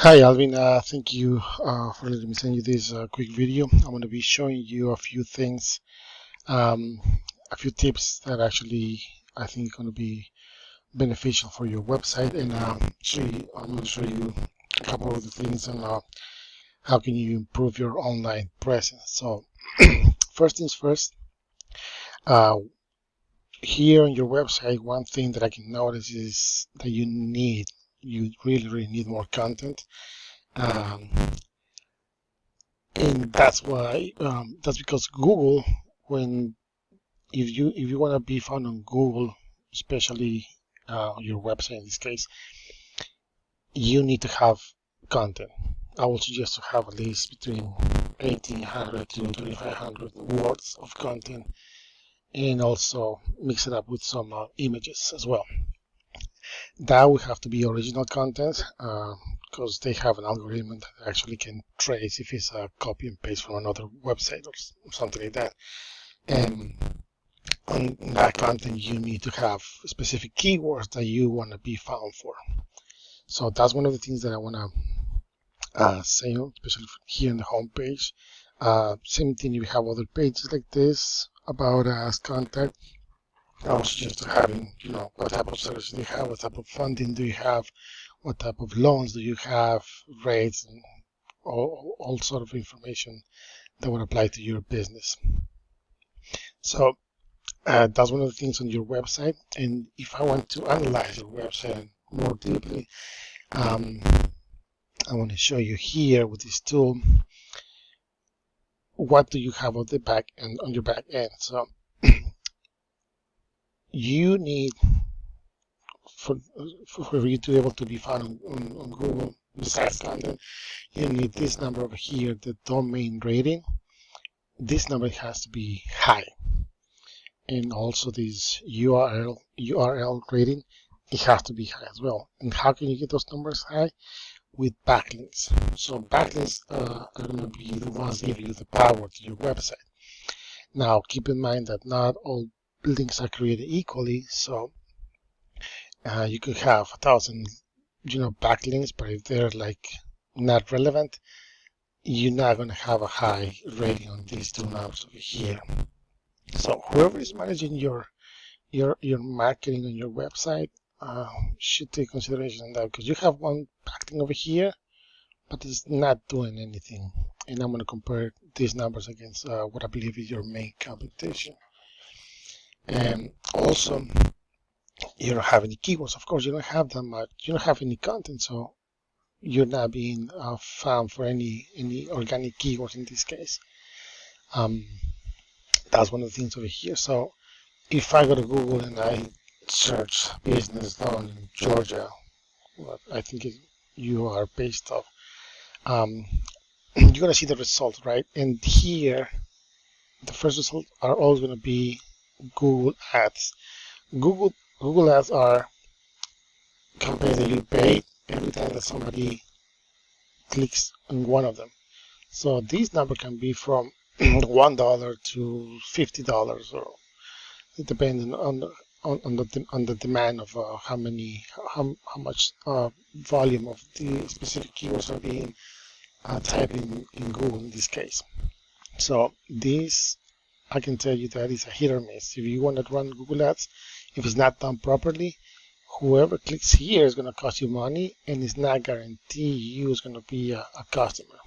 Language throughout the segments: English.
Hi Alvin, thank you for letting me send you this quick video. I'm going to be showing you a few things, a few tips that actually I think are going to be beneficial for your website, and I'm going to show you a couple of the things on how can you improve your online presence. So first things first, uh, here on your website, one thing that I can notice is that you really need more content. Um, and that's because Google, when if you want to be found on Google, especially your website in this case, you need to have content. I would suggest to have at least between 1,800 to 2,500 words of content, and also mix it up with some images as well. That would have to be original content, because they have an algorithm that actually can trace if it's a copy and paste from another website or something like that. And on that content, you need to have specific keywords that you want to be found for. So that's one of the things that I want to say, especially here in the home page. Same thing, you have other pages like this about as contact. I would suggest having, what type of service do you have, what type of funding do you have, what type of loans do you have, rates, and all sort of information that would apply to your business. So that's one of the things on your website. And if I want to analyze your website more deeply, I want to show you here with this tool, what do you have on the back end, on your back end. So you need, for you to be able to be found on Google, besides content, you need this number over here, the domain rating. This number has to be high. And also this URL rating, it has to be high as well. And how can you get those numbers high? With backlinks. So backlinks are going to be the ones giving you the power to your website. Now keep in mind that not all links are created equally, so you could have 1,000 backlinks, but if they're like not relevant, you're not going to have a high rating on these two numbers over here. So whoever is managing your marketing on your website should take consideration of that, because you have one backlink over here, but it's not doing anything. And I'm going to compare these numbers against what I believe is your main competition. And also, you don't have any keywords. Of course, you don't have that much. You don't have any content, so you're not being found for any organic keywords in this case. That's one of the things over here. So if I go to Google and I search business done in Georgia, what I think you are based off, you're going to see the result, right? And here, the first result are always going to be Google Ads. Google Ads are campaigns that you pay every time that somebody clicks on one of them. So this number can be from $1 to $50, or depending on the demand of how much volume of the specific keywords are being typed in Google in this case. So this, I can tell you that is a hit or miss. If you want to run Google Ads, if it's not done properly, whoever clicks here is going to cost you money, and it's not guaranteed you is going to be a customer.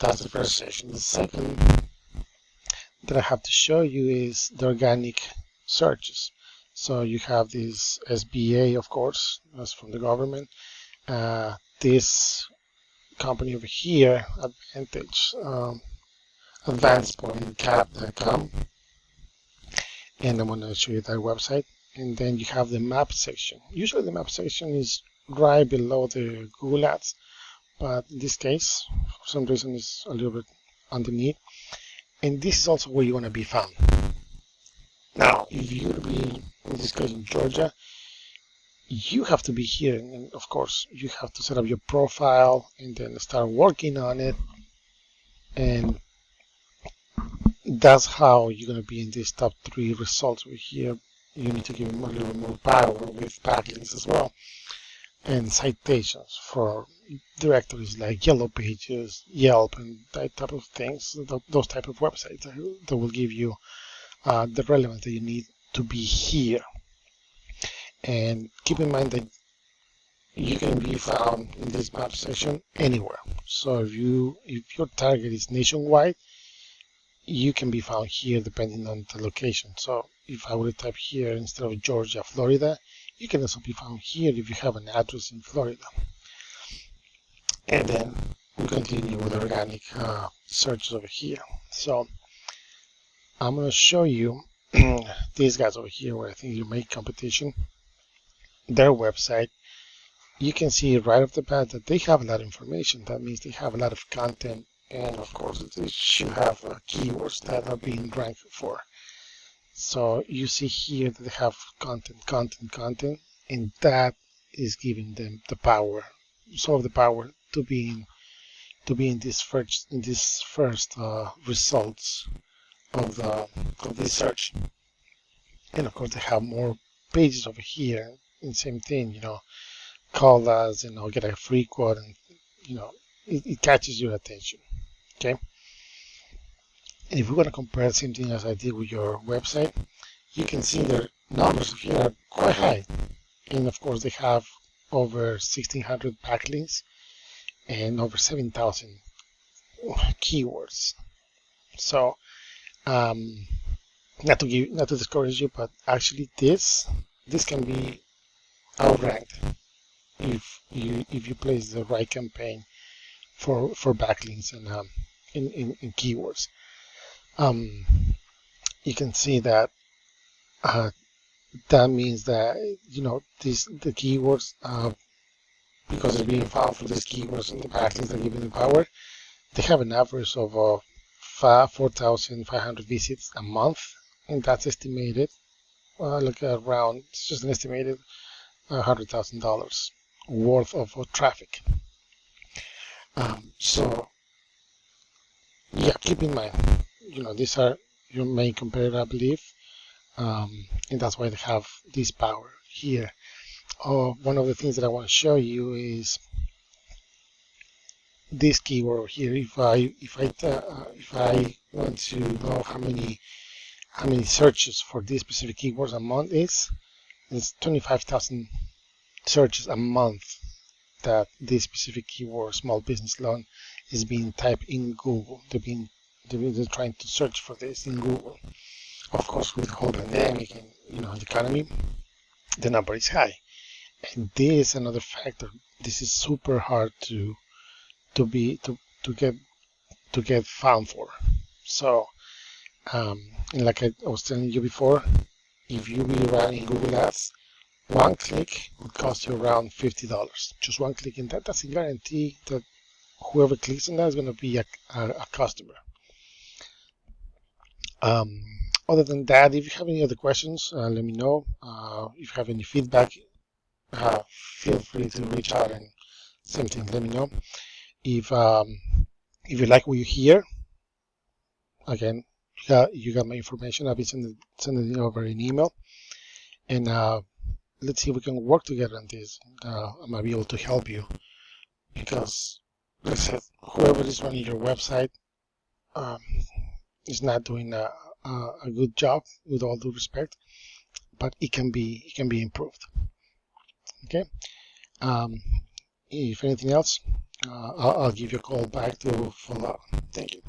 That's the first section. The second that I have to show you is the organic searches. So you have this SBA, of course, that's from the government. This company over here, advancedpointcap.com, and I'm going to show you that website. And then you have the map section. Usually the map section is right below the Google Ads, but in this case, for some reason, it's a little bit underneath. And this is also where you want to be found. Now, if you're to be, in this case, in Georgia, you have to be here. And of course, you have to set up your profile and then start working on it. And that's how you're going to be in these top 3 results over here. You need to give them a little more power with backlinks as well, and citations for directories like Yellow Pages, Yelp, and that type of things, those type of websites that will give you the relevance that you need to be here. And keep in mind that you can be found in this map section anywhere. So if your target is nationwide, you can be found here depending on the location. So if I were to type here instead of Georgia, Florida, you can also be found here if you have an address in Florida. And then we continue with organic searches over here. So I'm going to show you these guys over here where I think you make competition, their website. You can see right off the bat that they have a lot of information. That means they have a lot of content, and of course they should have keywords that are being ranked for. So you see here that they have content, and that is giving them the power, some of the power to be in this first results of this search. And of course they have more pages over here, and same thing, call us and I'll get a free quote, and it catches your attention. Okay, and if we want to compare the same thing as I did with your website, you can see their numbers here are quite high, and of course they have over 1,600 backlinks and over 7,000 keywords. So not to discourage you, but actually this can be outranked if you place the right campaign for backlinks and in keywords. You can see that that means that the keywords, because they're being found for these keywords and the backlinks that give them the power, they have an average of 4,500 visits a month, and that's estimated like around, it's just an estimated $100,000 worth of traffic. So yeah, keep in mind, these are your main competitor, I believe, and that's why they have this power here. One of the things that I want to show you is this keyword over here. If I want to know how many searches for these specific keywords a month is, it's 25,000 searches a month that this specific keyword, small business loan, is being typed in Google. They're trying to search for this in Google. Of course, with the whole pandemic and the economy, the number is high. And this is another factor. This is super hard to get found for. So, and like I was telling you before, if you be running Google Ads, one click would cost you around $50. Just one click, and that doesn't guarantee that whoever clicks on that is going to be a customer. Other than that, if you have any other questions, let me know. If you have any feedback, feel free to reach out, and same thing, let me know. If you like what you hear, again, you got my information. I'll be sending it over an email, and let's see if we can work together on this. I might be able to help you, because, like I said, whoever is running your website is not doing a good job, with all due respect, but it can be improved. Okay. If anything else, I'll give you a call back to follow up. Thank you.